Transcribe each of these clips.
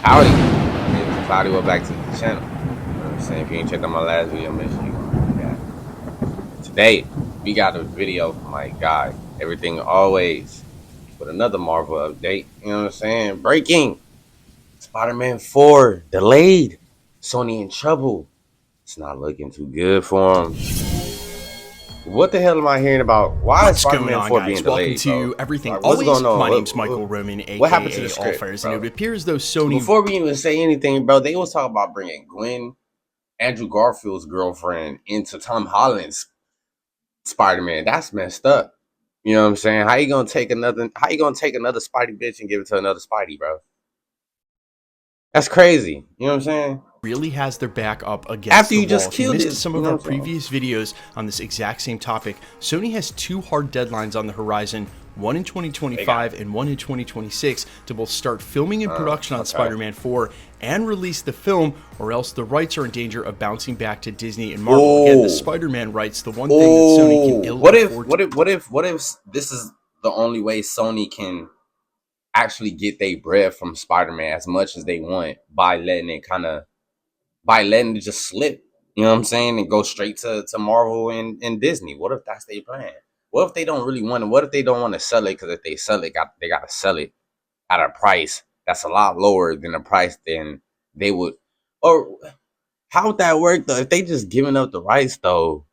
Howdy. Cloudy, welcome back to the channel. You know what I'm saying? If you ain't checked out my last video, make sure you go do that. Today, we got a video from my guy, Everything Always, with another Marvel update. You know what I'm saying? Breaking! Spider-Man 4 delayed. Sony in trouble. It's not looking too good for him. What the hell am I hearing about? Why is What's going Spider-Man on, 4 guys? being Welcome delayed, to bro? Everything Like, what's Always. going on? My name's Michael Roman, what happened to aka the script, Allfires, bro? and it appears though Sony. Before we even say anything, bro, they was talking about bringing Gwen, Andrew Garfield's girlfriend, into Tom Holland's Spider-Man. That's messed up. You know what I'm saying? How you gonna take another Spidey bitch and give it to another Spidey, bro? That's crazy. You know what I'm saying? Really has their back up against After the you wall. just If you killed missed it, some you of know our what I'm saying? previous videos on this exact same topic, Sony has two hard deadlines on the horizon, one in 2025 and one in 2026, to both start filming and production on okay. Spider-Man 4 and release the film, or else the rights are in danger of bouncing back to Disney and Marvel. Again, the Spider-Man rights, the one thing that Sony can ill afford. What if this is the only way Sony can actually get their bread from Spider-Man as much as they want by letting it just slip, you know what I'm saying, and go straight to Marvel and Disney? What if that's their plan? What if they don't really want it? What if they don't want to sell it? Because if they sell it, they got to sell it at a price that's a lot lower than the price than they would. Or how would that work though? If they just giving up the rights though,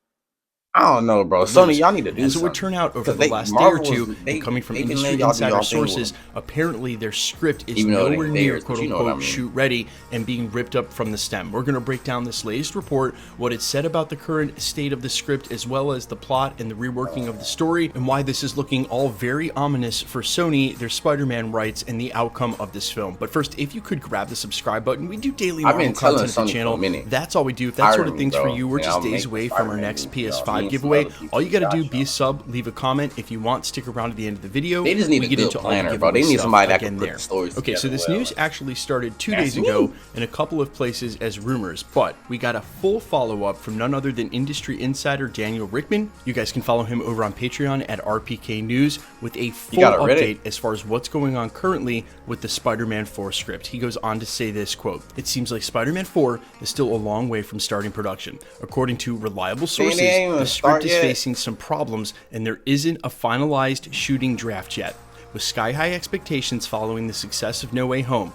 I don't know, bro. Sony, y'all need to do As it would something. turn out over Because the last day or two, and coming from industry insider sources, apparently their script is nowhere near quote-unquote shoot ready and being ripped up from the stem. We're going to break down this latest report, what it said about the current state of the script, as well as the plot and the reworking of the story, and why this is looking all very ominous for Sony, their Spider-Man rights, and the outcome of this film. But first, if you could grab the subscribe button, we do daily Marvel content on the channel. That's all we do. If that sort of thing's for you, we're just days away from our next PS5 giveaway. All you gotta do, be a sub, leave a comment. If you want, stick around to the end of the video. They just need a good planner, bro. They need somebody that can put the stories together. Okay, so this news actually started 2 days ago in a couple of places as rumors, but we got a full follow-up from none other than industry insider Daniel Rickman. You guys can follow him over on Patreon at RPK News with a full update as far as what's going on currently with the Spider-Man 4 script. He goes on to say this, quote, "It seems like Spider-Man 4 is still a long way from starting production. According to reliable sources, the script is facing some problems and there isn't a finalized shooting draft yet. With sky-high expectations following the success of No Way Home,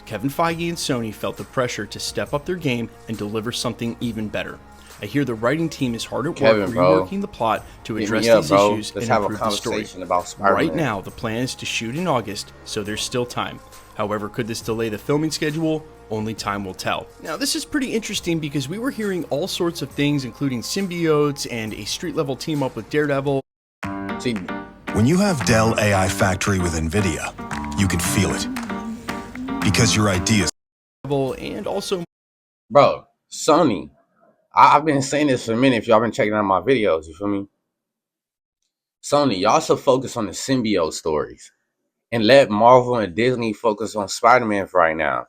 Kevin Feige and Sony felt the pressure to step up their game and deliver something even better. I hear the writing team is hard at work reworking the plot to address these issues and improve the story. Right now, the plan is to shoot in August, so there's still time. However, could this delay the filming schedule? Only time will tell." Now, this is pretty interesting because we were hearing all sorts of things, including symbiotes and a street-level team-up with Daredevil. See, when you have Dell AI Factory with NVIDIA, you can feel it. Because your ideas... And also... Bro, Sony, I've been saying this for a minute if y'all been checking out my videos, you feel me? Sony, y'all should focus on the symbiote stories and let Marvel and Disney focus on Spider-Man for right now.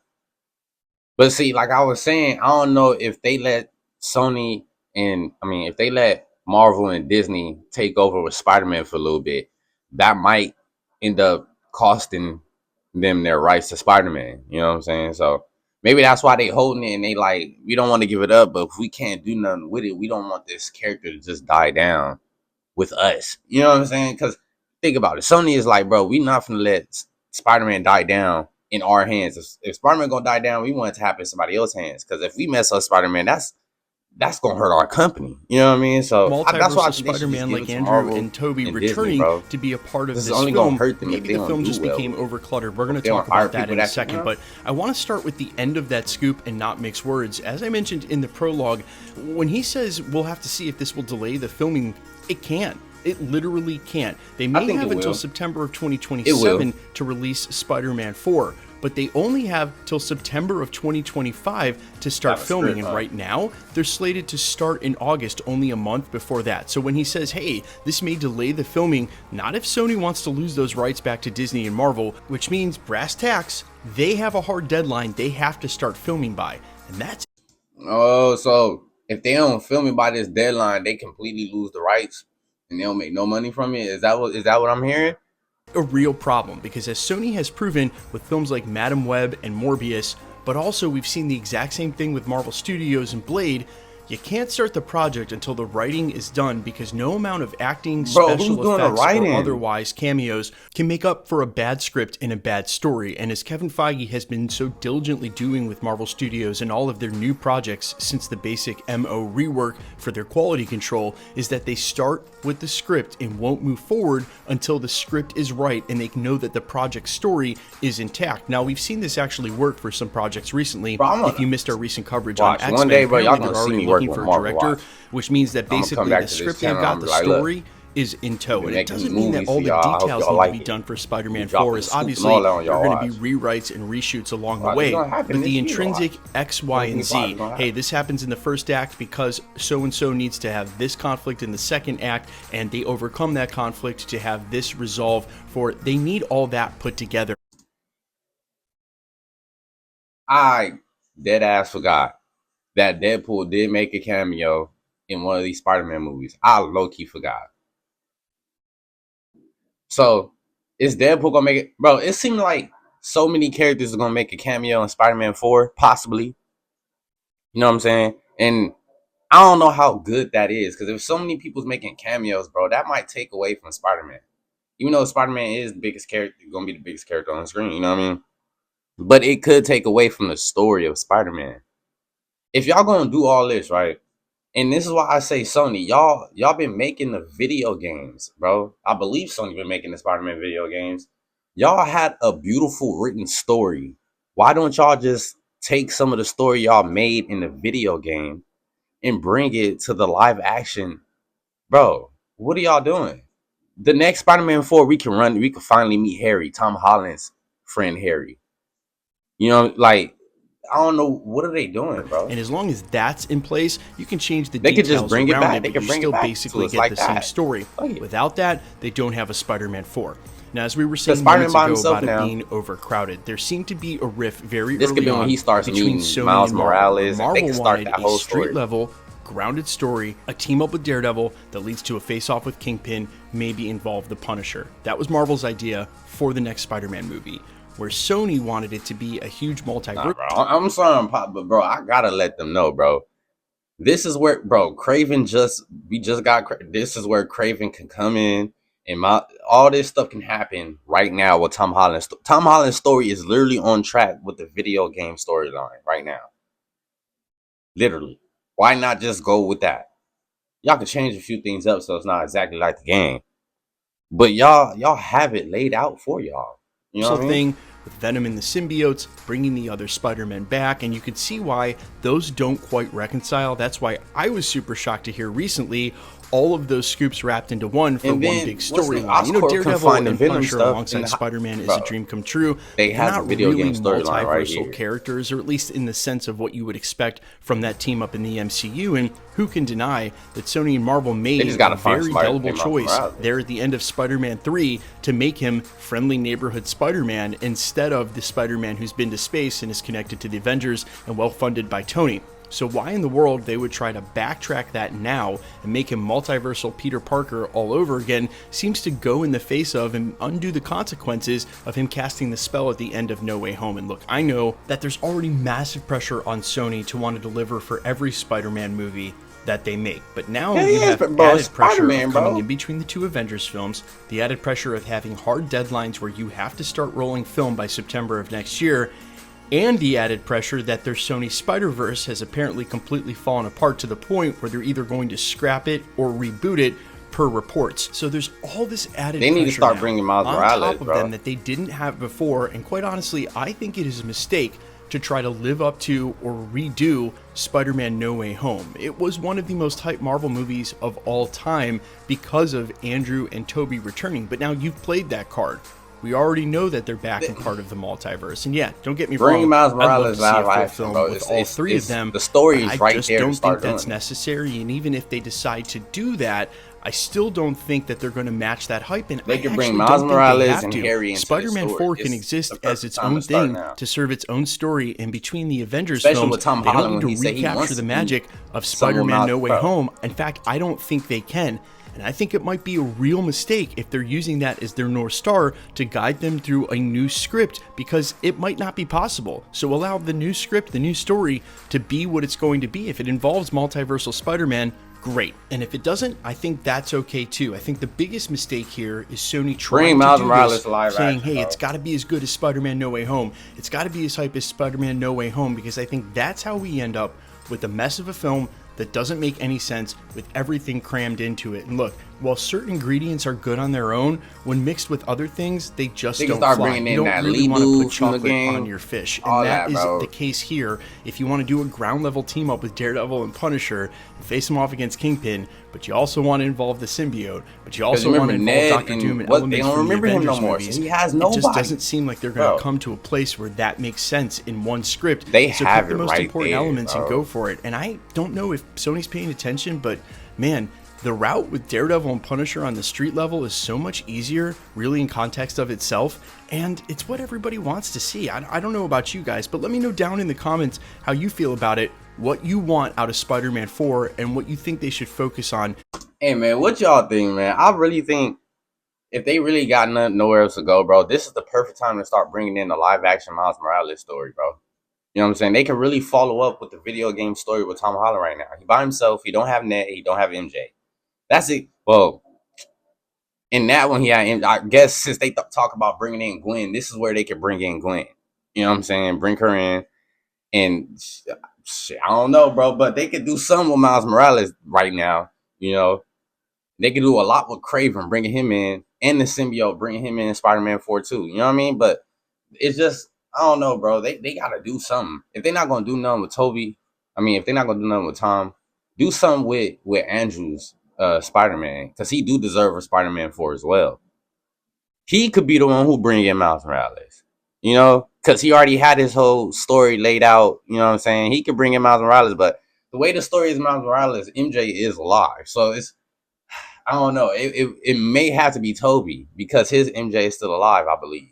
But see, like I was saying, I don't know if they let if they let Marvel and Disney take over with Spider-Man for a little bit, that might end up costing them their rights to Spider-Man. You know what I'm saying? So maybe that's why they holding it and they like, we don't want to give it up, but if we can't do nothing with it, we don't want this character to just die down with us. You know what I'm saying? Because think about it. Sony is like, bro, we not gonna let Spider-Man die down in our hands. If Spider-Man gonna die down, we want it to happen in somebody else's hands. Because if we mess up Spider-Man, that's gonna hurt our company. You know what I mean? So that's why Spider-Man like Andrew and Toby returning to be a part of this only film. Gonna hurt them Maybe the film just became overcluttered. We're going to talk about that in a second, but I want to start with the end of that scoop and not mix words. As I mentioned in the prologue, when he says we'll have to see if this will delay the filming, it can. It literally can't. They may have until September of 2027 to release Spider-Man 4. But they only have till September of 2025 to start filming, and right now they're slated to start in August, only a month before that. So when he says, hey, this may delay the filming, not if Sony wants to lose those rights back to Disney and Marvel, which means brass tacks, they have a hard deadline they have to start filming by, and that's so if they don't film it by this deadline, they completely lose the rights and they don't make no money from it. Is that what I'm hearing? A real problem, because as Sony has proven with films like Madam Web and Morbius, but also we've seen the exact same thing with Marvel Studios and Blade, you can't start the project until the writing is done, because no amount of acting, special effects, or otherwise cameos can make up for a bad script and a bad story. And as Kevin Feige has been so diligently doing with Marvel Studios and all of their new projects since the basic MO rework for their quality control, is that they start with the script and won't move forward until the script is right and they know that the project story is intact. Now, we've seen this actually work for some projects recently. Bro, if you missed our recent coverage on X-Men, one day, bro, y'all gonna see me looking for a director, which means that basically the script they've got, the story is in tow. And it doesn't mean that all the details need to be done for Spider-Man 4, as obviously there are going to be rewrites and reshoots along the way, but the intrinsic X, Y, and Z, hey, this happens in the first act because so-and-so needs to have this conflict in the second act, and they overcome that conflict to have this resolve for, they need all that put together. I dead ass forgot that Deadpool did make a cameo in one of these Spider-Man movies. I low-key forgot. So, is Deadpool gonna make it? Bro, it seemed like so many characters are gonna make a cameo in Spider-Man 4, possibly. You know what I'm saying? And I don't know how good that is, because if so many people's making cameos, bro, that might take away from Spider-Man. Even though Spider-Man is the biggest character, gonna be the biggest character on the screen, you know what I mean? But it could take away from the story of Spider-Man. If y'all gonna do all this, right? And this is why I say Sony, y'all been making the video games, bro. I believe Sony been making the Spider-Man video games. Y'all had a beautiful written story. Why don't y'all just take some of the story y'all made in the video game and bring it to the live action? Bro, what are y'all doing? The next Spider-Man 4, we can finally meet Harry, Tom Holland's friend Harry. You know, like, I don't know, what are they doing, bro? And as long as that's in place, you can change the details. They could just bring it back. They can bring it back. Basically get the same story. Without that, they don't have a Spider-Man 4. Now, as we were saying minutes ago about it being overcrowded, there seemed to be a rift very early on between Sony Miles and Morales. Marvel wanted a street-level, grounded story, a team-up with Daredevil that leads to a face-off with Kingpin, maybe involve the Punisher. That was Marvel's idea for the next Spider-Man movie, where Sony wanted it to be a huge multiverse. I'm sorry, but bro, I gotta let them know, bro. This is where, bro, this is where Craven can come in, and all this stuff can happen right now with Tom Holland. Tom Holland's story is literally on track with the video game storyline right now. Literally. Why not just go with that? Y'all can change a few things up so it's not exactly like the game, but y'all have it laid out for y'all. You know what I mean? Thing with Venom and the symbiotes, bringing the other Spider-Man back, and you could see why those don't quite reconcile. That's why I was super shocked to hear recently all of those scoops wrapped into one for one big storyline. You know, Daredevil and Punisher alongside Spider-Man is a dream come true. They have not video really game storyline right here. Characters, or at least in the sense of what you would expect from that team up in the MCU. And who can deny that Sony and Marvel made a very indelible choice there at the end of Spider-Man 3 to make him friendly neighborhood Spider-Man instead of the Spider-Man who's been to space and is connected to the Avengers and well funded by Tony. So why in the world they would try to backtrack that now and make him multiversal Peter Parker all over again seems to go in the face of and undo the consequences of him casting the spell at the end of No Way Home. And look, I know that there's already massive pressure on Sony to want to deliver for every Spider-Man movie that they make, but now you have added pressure of coming in between the two Avengers films, the added pressure of having hard deadlines where you have to start rolling film by September of next year, and the added pressure that their Sony Spider-Verse has apparently completely fallen apart to the point where they're either going to scrap it or reboot it per reports. So there's all this added pressure need to start bringing Miles Morales, on top of them that they didn't have before, and quite honestly, I think it is a mistake to try to live up to or redo Spider-Man No Way Home. It was one of the most hyped Marvel movies of all time because of Andrew and Tobey returning, but now you've played that card. We already know that they're back and part of the multiverse. And yeah, don't get me wrong. Bring Miles Morales live action, bro. With all three of them. The story is right there. I just don't think that's necessary. And even if they decide to do that, I still don't think that they're going to match that hype. And they can bring Miles Morales and Harry into Spider-Man 4 can exist as its own thing to serve its own story. And between the Avengers films, they don't need to recapture the magic of Spider-Man No Way Home. In fact, I don't think they can. And I think it might be a real mistake if they're using that as their North Star to guide them through a new script, because it might not be possible. So allow the new script, the new story, to be what it's going to be. If it involves multiversal Spider-Man, great. And if it doesn't, I think that's okay too. I think the biggest mistake here is Sony trying to do this, saying, hey, it's got to be as good as Spider-Man No Way Home. It's got to be as hype as Spider-Man No Way Home, because I think that's how we end up with a mess of a film that doesn't make any sense with everything crammed into it. And look, while certain ingredients are good on their own, when mixed with other things, they just don't fly. You don't really want to put chocolate on your fish. And that is the case here. If you want to do a ground level team up with Daredevil and Punisher and face them off against Kingpin, but you also want to involve the symbiote, but you also want to involve Doctor Doom and elements from the Avengers movies, he has nobody. It just doesn't seem like they're going to come to a place where that makes sense in one script. They so have pick the most right important there, elements bro. and go for it. And I don't know if Sony's paying attention, but man, the route with Daredevil and Punisher on the street level is so much easier, really, in context of itself, and it's what everybody wants to see. I don't know about you guys, but let me know down in the comments how you feel about it, what you want out of Spider-Man 4, and what you think they should focus on. Hey, man, what y'all think, man? I really think if they really got nowhere else to go, bro, this is the perfect time to start bringing in the live-action Miles Morales story, bro. You know what I'm saying? They can really follow up with the video game story with Tom Holland right now. He by himself. He don't have Ned. He don't have MJ. That's it. Well, in that one, I guess since they talk about bringing in Gwen, this is where they can bring in Gwen. You know what I'm saying? Bring her in. And I don't know, bro, but they could do something with Miles Morales right now. You know, they could do a lot with Kraven, bringing him in, and the symbiote, bringing him in Spider-Man 4 too. You know what I mean? But it's just, I don't know, bro. They got to do something. If they're not going to do nothing with Toby, if they're not going to do nothing with Tom, do something with Andrew's Spider-Man, because he do deserve a Spider-Man 4 as well. He could be the one who bring in Miles Morales, you know, because he already had his whole story laid out. You know what I'm saying? He could bring in Miles Morales, but the way the story is Miles Morales, MJ is alive. So it's, I don't know. It may have to be Toby, because his MJ is still alive, I believe.